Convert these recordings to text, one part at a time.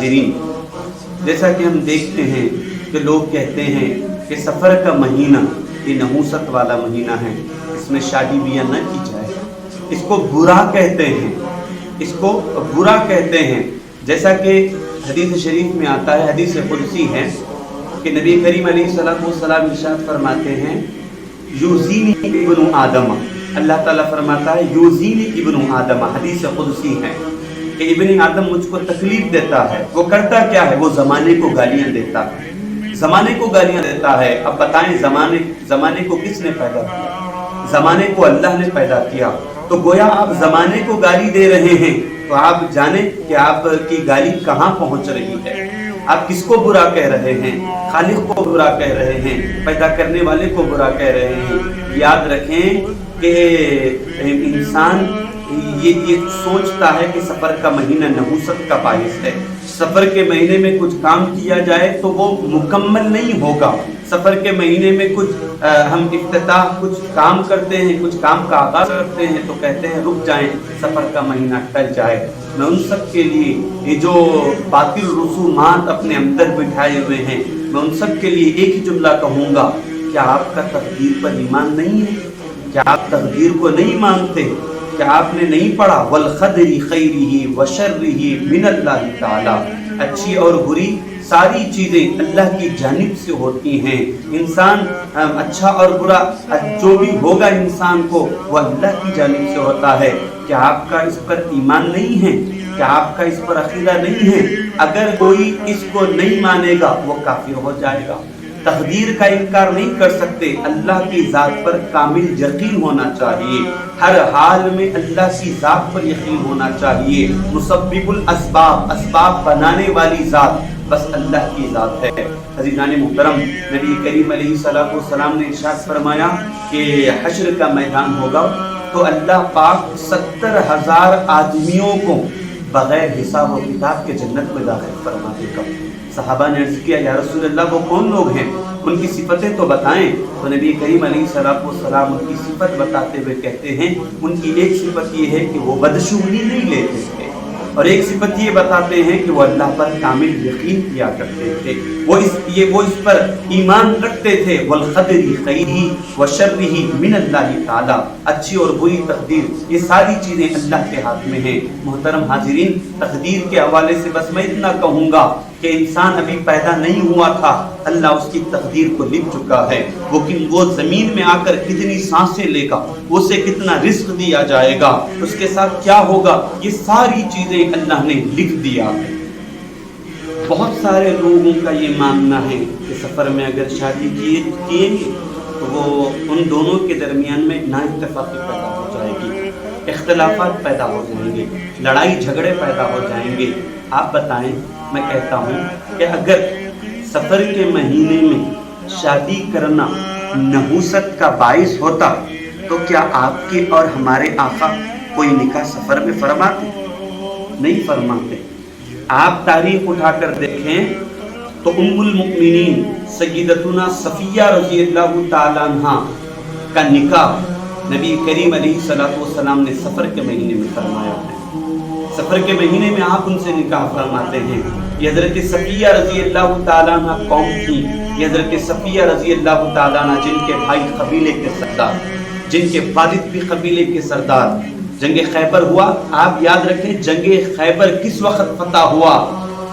حاضرین، جیسا کہ ہم دیکھتے ہیں کہ لوگ کہتے ہیں کہ سفر کا مہینہ یہ نحوست والا مہینہ ہے، اس میں شادی بیاہ نہ کی جائے، اس کو برا کہتے ہیں، اس کو برا کہتے ہیں۔ جیسا کہ حدیث شریف میں آتا ہے، حدیث قدسی ہے کہ نبی کریم علیہ السلام ارشاد فرماتے ہیں یوزینی ابن آدم، اللہ تعالیٰ فرماتا ہے یوزینی ابن آدم، حدیث قدسی ہے کہ ابن آدم مجھ کو تکلیف دیتا ہے۔ وہ کرتا کیا ہے؟ وہ زمانے کو گالیاں دیتا ہے، زمانے کو گالیاں دیتا ہے۔ اب بتائیں زمانے کو کس نے پیدا کیا؟ زمانے کو اللہ نے پیدا کیا، تو گویا آپ زمانے کو گالی دے رہے ہیں، تو آپ جانیں کہ آپ کی گالی کہاں پہنچ رہی ہے۔ آپ کس کو برا کہہ رہے ہیں؟ خالق کو برا کہہ رہے ہیں، پیدا کرنے والے کو برا کہہ رہے ہیں۔ یاد رکھیں کہ انسان یہ سوچتا ہے کہ سفر کا مہینہ نحوست کا باعث ہے، سفر کے مہینے میں کچھ کام کیا جائے تو وہ مکمل نہیں ہوگا۔ سفر کے مہینے میں کچھ ہم افتتاح کچھ کام کرتے ہیں، کچھ کام کا آغاز کرتے ہیں تو کہتے ہیں رک جائیں، سفر کا مہینہ ٹل جائے۔ میں ان سب کے لیے یہ جو باطل رسومات اپنے اندر بٹھائے ہوئے ہیں، میں ان سب کے لیے ایک ہی جملہ کہوں گا، کیا آپ کا تقدیر پر ایمان نہیں ہے؟ کیا آپ تقدیر کو نہیں مانتے؟ کیا آپ نے نہیں پڑھا والقدر خیرہ وشرہ من اللہ تعالی؟ اچھی اور بری ساری چیزیں اللہ کی جانب سے ہوتی ہیں۔ انسان اچھا اور برا جو بھی ہوگا انسان کو وہ اللہ کی جانب سے ہوتا ہے۔ کیا آپ کا اس پر ایمان نہیں ہے؟ کیا آپ کا اس پر عقیدہ نہیں ہے؟ اگر کوئی اس کو نہیں مانے گا وہ کافر ہو جائے گا۔ تقدیر کا انکار نہیں کر سکتے، اللہ کی ذات پر کامل یقین ہونا چاہیے، ہر حال میں اللہ کی ذات پر یقین ہونا چاہیے۔ مسبب الاسباب، اسباب بنانے والی ذات بس اللہ کی ذات ہے۔ عزیزان محترم، نبی کریم علیہ السلام نے ارشاد فرمایا کہ حشر کا میدان ہوگا تو اللہ پاک 70,000 آدمیوں کو بغیر حساب و کتاب کے جنت میں داخل فرما دے گا۔ صحابہ نے عرض کیا یا رسول اللہ وہ کون لوگ ہیں؟ ان کی صفتیں تو بتائیں۔ تو نبی کریم علیہ السلام ان کی صفت بتاتے ہوئے کہتے ہیں ان کی ایک صفت یہ ہے کہ وہ بدشگونی نہیں لیتے تھے، اور ایک صفت یہ بتاتے ہیں کہ وہ اللہ پر کامل یقین کیا کرتے تھے، وہ اس پر ایمان رکھتے تھے۔ والقدر خیرہ وشرہ من اللہ تعالی، اچھی اور بری تقدیر یہ ساری چیزیں اللہ کے ہاتھ میں ہیں۔ محترم حاضرین، تقدیر کے حوالے سے بس میں اتنا کہوں گا کہ انسان ابھی پیدا نہیں ہوا تھا، اللہ اس کی تقدیر کو لکھ چکا ہے۔ وہ زمین میں آ کر کتنی سانسیں لے گا، اسے کتنا رزق دیا جائے گا، اس کے ساتھ کیا ہوگا، یہ ساری چیزیں اللہ نے لکھ دیا ہے۔ بہت سارے لوگوں کا یہ ماننا ہے کہ سفر میں اگر شادی کیے گے تو وہ ان دونوں کے درمیان میں نا اتفاقی پیدا ہو جائے گی، اختلافات پیدا ہو جائیں گے، لڑائی جھگڑے پیدا ہو جائیں گے۔ آپ بتائیں، میں کہتا ہوں کہ اگر سفر کے مہینے میں شادی کرنا نحوست کا باعث ہوتا تو کیا آپ کے اور ہمارے آقا کوئی نکاح سفر میں فرماتے؟ نہیں فرماتے۔ آپ تاریخ اٹھا کر دیکھیں تو ام المؤمنین سیدتنا صفیہ رضی اللہ تعالیٰ عنہ کا نکاح نبی کریم علیہ السلام نے سفر کے مہینے میں فرمایا ہے۔ سفر کے مہینے میں آپ ان سے نکاح فرماتے ہیں۔ یہ حضرت صفیہ رضی اللہ تعالیٰ عنہ کون تھی؟ یہ حضرت صفیہ رضی اللہ تعالیٰ عنہ جن کے بھائی قبیلے کے سردار، جن کے والد بھی قبیلے کے سردار۔ جنگ خیبر ہوا، آپ یاد رکھیں جنگ خیبر کس وقت فتح ہوا؟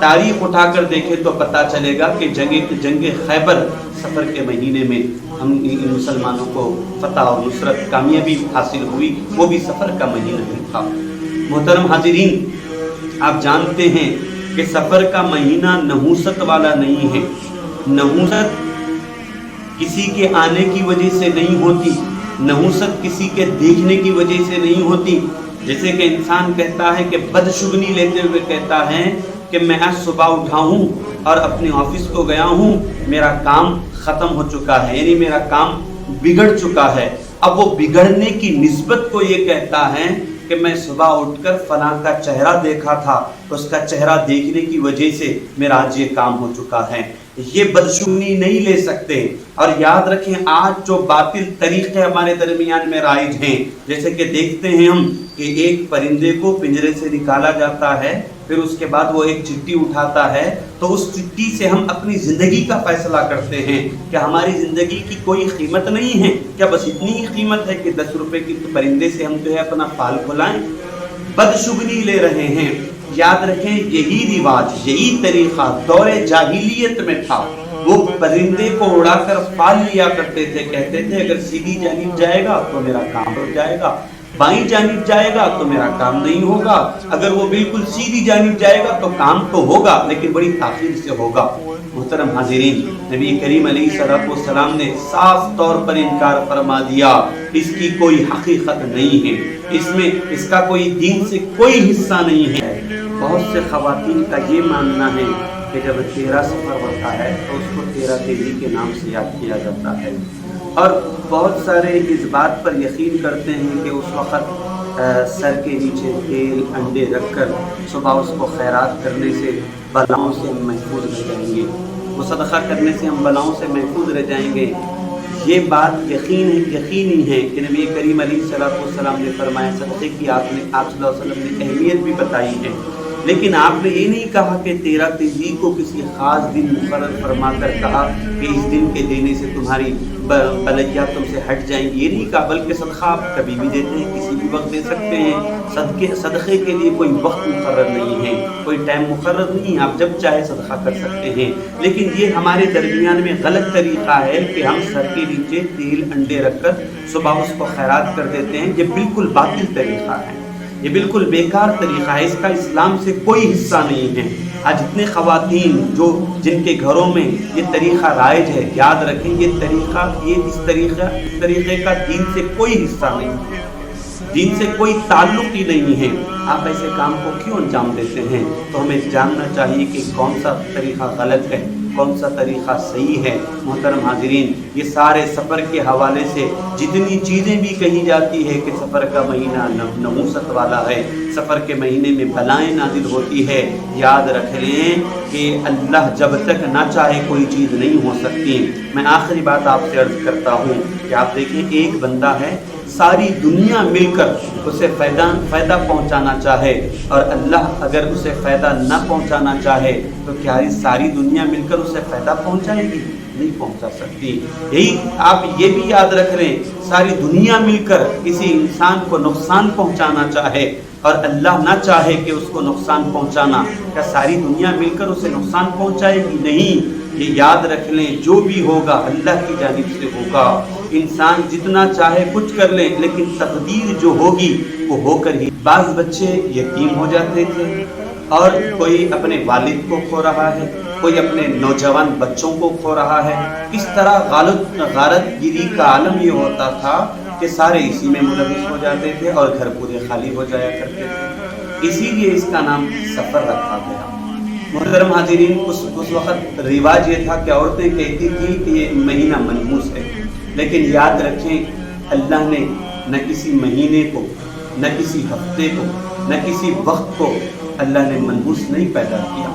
تاریخ اٹھا کر دیکھیں تو پتہ چلے گا کہ جنگ خیبر سفر کے مہینے میں ہم مسلمانوں کو فتح اور نصرت کامیابی حاصل ہوئی، وہ بھی سفر کا مہینہ ہی تھا۔ محترم حاضرین، آپ جانتے ہیں کہ سفر کا مہینہ نحوست والا نہیں ہے۔ نحوست کسی کے آنے کی وجہ سے نہیں ہوتی، نحوست کسی کے دیکھنے کی وجہ سے نہیں ہوتی۔ جیسے کہ انسان کہتا ہے کہ بدشگنی لیتے ہوئے کہتا ہے کہ میں آج صبح اٹھا ہوں اور اپنے آفس کو گیا ہوں، میرا کام ختم ہو چکا ہے، یعنی میرا کام بگڑ چکا ہے۔ اب وہ بگڑنے کی نسبت کو یہ کہتا ہے کہ میں صبح اٹھ کر فلاں کا چہرہ دیکھا تھا، اس کا چہرہ دیکھنے کی وجہ سے میرا آج یہ کام ہو چکا ہے۔ یہ بدشگنی نہیں لے سکتے۔ اور یاد رکھیں آج جو باطل طریقے ہمارے درمیان میں رائج ہیں، جیسے کہ دیکھتے ہیں ہم کہ ایک پرندے کو پنجرے سے نکالا جاتا ہے پھر اس کے بعد وہ ایک چٹھی اٹھاتا ہے تو اس چٹھی سے ہم اپنی زندگی کا فیصلہ کرتے ہیں کہ ہماری زندگی کی کوئی قیمت نہیں ہے کیا؟ بس اتنی ہی قیمت ہے کہ 10 روپے کی پرندے سے ہم جو ہے اپنا فال کھلائیں؟ بدشگنی لے رہے ہیں۔ یاد رکھیں یہی رواج، یہی طریقہ دور جاہلیت میں تھا۔ وہ پرندے کو اڑا کر فال لیا کرتے تھے، کہتے تھے اگر سیدھی جانب جائے گا تو میرا کام ہو جائے گا، بائیں جانب جائے گا تو میرا کام نہیں ہوگا، اگر وہ بالکل سیدھی جانب جائے گا تو کام تو ہوگا لیکن بڑی تاخیر سے ہوگا۔ محترم حاضرین، نبی کریم علیہ السلام نے صاف طور پر انکار فرما دیا، اس کی کوئی حقیقت نہیں ہے، اس کا کوئی دین سے کوئی حصہ نہیں ہے۔ بہت سے خواتین کا یہ ماننا ہے کہ جب 13 سفر ہوتا ہے تو اس کو 13 تیزی کے نام سے یاد کیا جاتا ہے، اور بہت سارے اس بات پر یقین کرتے ہیں کہ اس وقت سر کے نیچے تیل انڈے رکھ کر صبح اس کو خیرات کرنے سے بلاؤں سے ہم محفوظ رہ جائیں گے، وہ صدقہ کرنے سے ہم بلاؤں سے محفوظ رہ جائیں گے۔ یہ بات یقینی ہے کہ نبی کریم علیہ السلام نے فرمایا، صدقے کی آپ صلی اللہ علیہ وسلم نے اہمیت بھی بتائی ہے، لیکن آپ نے یہ نہیں کہا کہ 13 تیزی کو کسی خاص دن مقرر فرما کر کہا کہ اس دن کے دینے سے تمہاری بلیا تم سے ہٹ جائیں گی، یہ نہیں کہا، بلکہ صدقہ آپ کبھی بھی دیتے ہیں، کسی بھی وقت دے سکتے ہیں۔ صدقے کے لیے کوئی وقت مقرر نہیں ہے، کوئی ٹائم مقرر نہیں، آپ جب چاہے صدقہ کر سکتے ہیں۔ لیکن یہ ہمارے درمیان میں غلط طریقہ ہے کہ ہم سر کے نیچے تیل انڈے رکھ کر صبح اس کو خیرات کر دیتے ہیں، یہ بالکل باطل طریقہ ہے، یہ بالکل بیکار طریقہ ہے، اس کا اسلام سے کوئی حصہ نہیں ہے۔ آج اتنے خواتین جن کے گھروں میں یہ طریقہ رائج ہے، یاد رکھیں اس طریقے کا دین سے کوئی حصہ نہیں ہے، دین سے کوئی تعلق ہی نہیں ہے۔ آپ ایسے کام کو کیوں انجام دیتے ہیں؟ تو ہمیں جاننا چاہیے کہ کون سا طریقہ غلط ہے، کون سا طریقہ صحیح ہے۔ محترم حاضرین، یہ سارے سفر کے حوالے سے جتنی چیزیں بھی کہی جاتی ہے کہ سفر کا مہینہ نحوست والا ہے، سفر کے مہینے میں بلائیں نازل ہوتی ہے، یاد رکھ لیں کہ اللہ جب تک نہ چاہے کوئی چیز نہیں ہو سکتی۔ میں آخری بات آپ سے عرض کرتا ہوں کہ آپ دیکھیں ایک بندہ ہے، ساری دنیا مل کر اسے فائدہ پہنچانا چاہے، اور اللہ اگر اسے فائدہ نہ پہنچانا چاہے تو کیا ساری دنیا مل کر اسے فائدہ پہنچائے گی؟ نہیں پہنچا سکتی۔ یہی آپ یہ بھی یاد رکھ لیں، ساری دنیا مل کر کسی انسان کو نقصان پہنچانا چاہے اور اللہ نہ چاہے کہ اس کو نقصان پہنچانا، کیا ساری دنیا مل کر اسے نقصان پہنچائے گی؟ نہیں۔ یہ یاد رکھ لیں، جو بھی ہوگا اللہ کی جانب سے ہوگا۔ انسان جتنا چاہے کچھ کر لیں لیکن تقدیر جو ہوگی وہ ہو کر ہی۔ بعض بچے یتیم ہو جاتے تھے، اور کوئی اپنے والد کو کھو رہا ہے، کوئی اپنے نوجوان بچوں کو کھو رہا ہے۔ اس طرح غارت گیری کا عالم یہ ہوتا تھا کہ سارے اسی میں ملوث ہو جاتے تھے اور گھر پورے خالی ہو جایا کرتے تھے، اسی لیے اس کا نام سفر رکھا گیا۔ محترم حاضرین، اس وقت رواج یہ تھا کہ عورتیں کہتی تھیں کہ یہ مہینہ منحوس ہے، لیکن یاد رکھیں اللہ نے نہ کسی مہینے کو، نہ کسی ہفتے کو، نہ کسی وقت کو اللہ نے منحوس نہیں پیدا کیا۔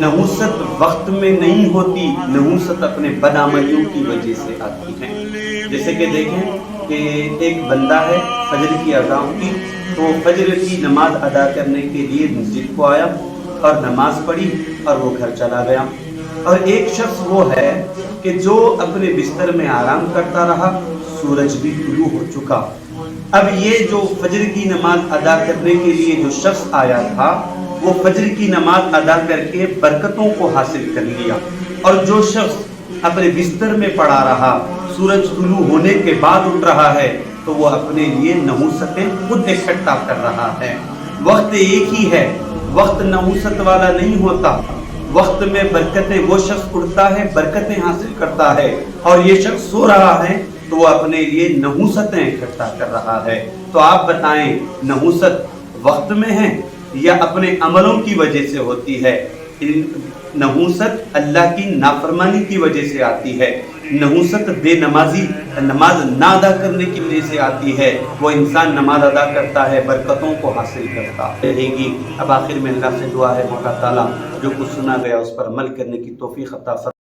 نحوست وقت میں نہیں ہوتی، نحوست اپنے بدعملیوں کی وجہ سے آتی ہے۔ جیسے کہ دیکھیں کہ ایک بندہ ہے، فجر کی اذان کی تو فجر کی نماز ادا کرنے کے لیے مسجد کو آیا اور نماز پڑھی اور وہ گھر چلا گیا۔ اور ایک شخص وہ ہے کہ جو اپنے بستر میں آرام کرتا رہا، سورج بھی طلوع ہو چکا۔ اب یہ جو فجر کی نماز ادا کرنے کے لیے جو شخص آیا تھا، وہ فجر کی نماز ادا کر کے برکتوں کو حاصل کر لیا، اور جو شخص اپنے بستر میں پڑا رہا، سورج طلوع ہونے کے بعد اٹھ رہا ہے، تو وہ اپنے لیے نحوستیں خود اکٹھا کر رہا ہے۔ وقت ایک ہی ہے، وقت نحوست والا نہیں ہوتا۔ وقت میں برکتیں، وہ شخص اٹھتا ہے برکتیں حاصل کرتا ہے، اور یہ شخص سو رہا ہے تو وہ اپنے لیے نحوستیں اکٹھا کر رہا ہے۔ تو آپ بتائیں، نحوست وقت میں ہے یا اپنے عملوں کی وجہ سے ہوتی ہے؟ نحوست اللہ کی نافرمانی کی وجہ سے آتی ہے، نحوست بے نمازی، نماز نہ ادا کرنے کی وجہ سے آتی ہے۔ وہ انسان نماز ادا کرتا ہے، برکتوں کو حاصل کرتا رہے گی۔ اب آخر میں اللہ سے دعا ہے مولا تعالیٰ جو کچھ سنا گیا اس پر عمل کرنے کی توفیق عطا فرمائے۔